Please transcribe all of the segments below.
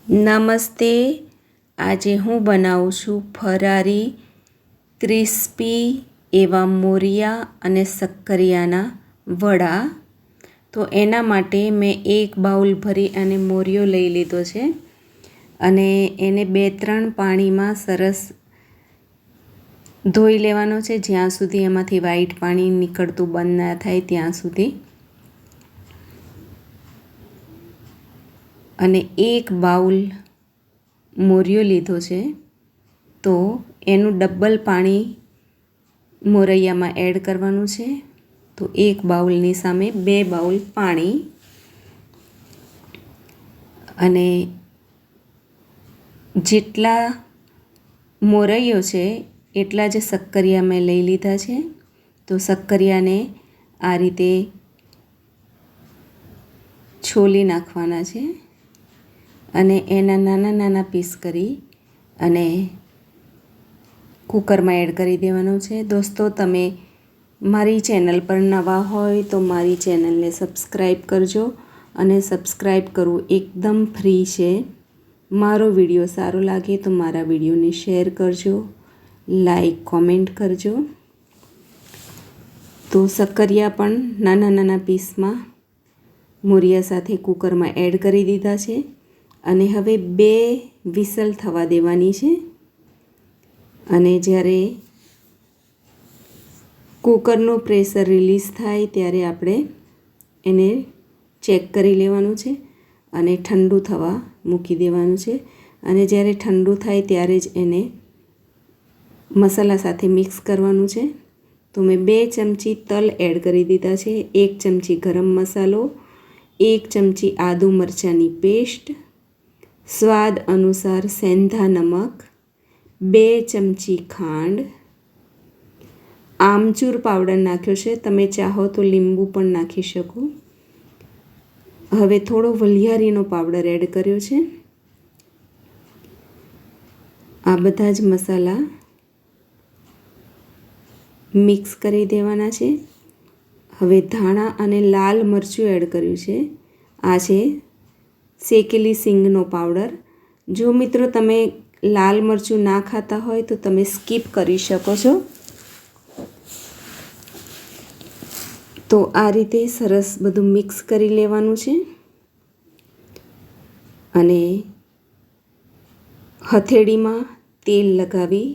નમસ્તે. આજે હું બનાવું છું ફરારી ક્રિસ્પી એવા મોરિયા અને શક્કરિયાના વડા. તો એના માટે મેં એક બાઉલ ભરી અને મોરિયો લઈ લીધો છે અને એને 2-3 પાણીમાં સરસ ધોઈ લેવાનો છે, જ્યાં સુધી એમાંથી વ્હાઈટ પાણી નીકળતું બંધ ના થાય ત્યાં સુધી. અને એક બાઉલ મોરિયો લીધો છે, તો એનું ડબલ પાણી મોરૈયામાં એડ કરવાનું છે. તો એક બાઉલની સામે 2 બાઉલ પાણી. અને જેટલા મોરૈયો છે એટલા જ શક્કરિયા મેં લઈ લીધા છે. તો શક્કરિયાને આ રીતે છોલી નાખવાના છે અને એના નાના નાના પીસ કરી અને કુકરમાં એડ કરી દેવાનું છે. દોસ્તો, તમે મારી ચેનલ પર નવા હોય તો મારી ચેનલને સબસ્ક્રાઈબ કરજો અને સબસ્ક્રાઈબ કરવું એકદમ ફ્રી છે. મારો વિડીયો સારો લાગે તો મારા વિડીયોને શેર કરજો, લાઈક કોમેન્ટ કરજો. તો શક્કરિયા પણ નાના નાના પીસમાં મોરિયા સાથે કુકરમાં એડ કરી દીધા છે અને હવે 2 વિસલ થવા દેવાની છે. અને જ્યારે કુકરનું પ્રેશર રિલીઝ થાય ત્યારે આપણે એને ચેક કરી લેવાનું છે અને ઠંડુ થવા મૂકી દેવાનું છે. અને જ્યારે ઠંડુ થાય ત્યારે જ એને મસાલા સાથે મિક્સ કરવાનું છે. તો મેં 2 ચમચી તલ એડ કરી દીધા છે, 1 ચમચી ગરમ મસાલો, 1 ચમચી આદુ મરચાંની પેસ્ટ, સ્વાદ અનુસાર સેંધા નમક, 2 ચમચી ખાંડ, આમચૂર પાવડર નાખ્યો છે, તમે ચાહો તો લીંબુ પણ નાખી શકો. હવે થોડો વલિયારીનો પાવડર એડ કર્યો છે. આ બધા જ મસાલા મિક્સ કરી દેવાના છે. હવે ધાણા અને લાલ મરચું એડ કર્યું છે. આ છે શેકેલી સિંગનો પાવડર. જો મિત્રો તમે લાલ મરચું ના ખાતા હોય તો તમે સ્કીપ કરી શકો છો. તો આ રીતે સરસ બધું મિક્સ કરી લેવાનું છે અને હથેળીમાં તેલ લગાવી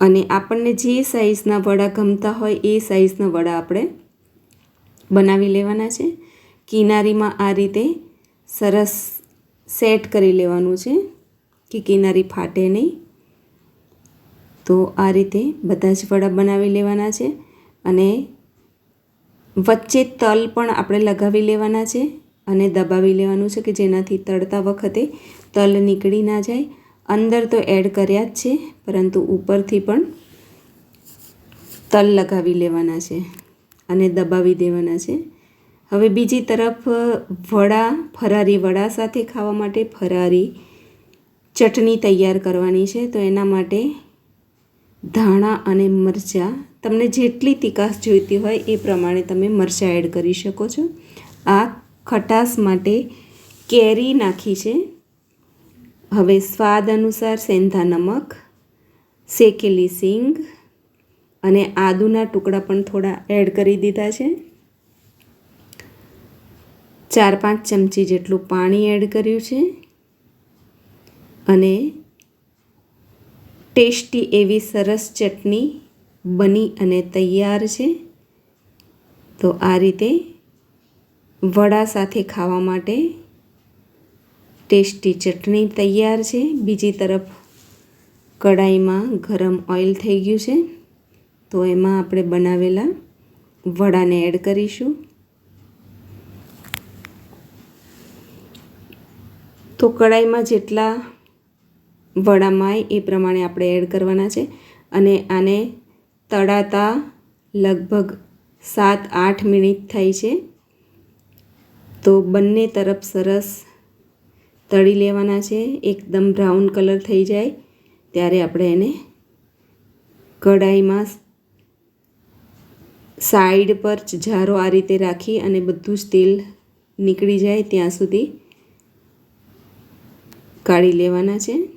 અને આપણને જે સાઈઝના વડા ગમતા હોય એ સાઈઝના વડા આપણે બનાવી લેવાના છે. કિનારીમાં આ રીતે સરસ સેટ કરી લેવાનું છે કે કિનારી ફાટે નહીં. તો આ રીતે બધા જ વડા બનાવી લેવાના છે અને વચ્ચે તલ પણ આપણે લગાવી લેવાના છે અને દબાવી લેવાનું છે કે જેનાથી તળતા વખતે તલ નીકળી ના જાય. અંદર તો એડ કર્યા જ છે, પરંતુ ઉપરથી પણ તલ લગાવી લેવાના છે અને દબાવી દેવાના છે. હવે બીજી તરફ ફરારી વડા સાથે ખાવા માટે ફરારી ચટણી તૈયાર કરવાની છે. તો એના માટે ધાણા અને મરચાં, તમને જેટલી તીખાશ જોઈતી હોય એ પ્રમાણે તમે મરચાં એડ કરી શકો છો. આ ખટાશ માટે કેરી નાખી છે. હવે સ્વાદ અનુસાર સેંધા નમક, શેકેલી સિંગ અને આદુના ટુકડા પણ થોડા એડ કરી દીધા છે. 4-5 ચમચી જેટલું પાણી એડ કર્યું છે અને ટેસ્ટી એવી સરસ ચટણી બની અને તૈયાર છે. તો આ રીતે વડા સાથે ખાવા માટે ટેસ્ટી ચટણી તૈયાર છે. બીજી તરફ કઢાઈમાં ગરમ ઓઇલ થઈ ગયું છે, તો એમાં આપણે બનાવેલા વડાને એડ કરીશું. તો કઢાઈમાં જેટલા વડામાં એ પ્રમાણે આપણે એડ કરવાના છે અને આને તળાતા લગભગ 7-8 મિનિટ થઈ છે. તો બંને તરફ સરસ તળી લેવાના છે. એકદમ બ્રાઉન કલર થઈ જાય ત્યારે આપણે એને કઢાઈમાં સાઈડ પર જારો આ રીતે રાખી અને બધું જ તેલ નીકળી જાય ત્યાં સુધી કાઢી લેવાના છે.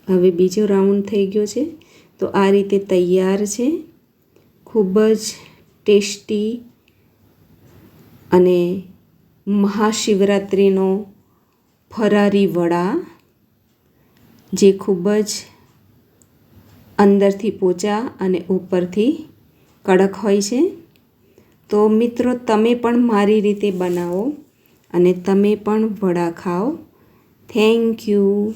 હવે બીજો રાઉન્ડ થઈ ગયો છે. તો આ રીતે તૈયાર છે ખૂબ જ ટેસ્ટી અને મહાશિવરાત્રિનો ફરારી વડા, જે ખૂબ જ અંદરથી પોચા અને ઉપરથી કડક હોય છે. તો મિત્રો, તમે પણ મારી રીતે બનાવો અને તમે પણ વડા ખાઓ. Thank you.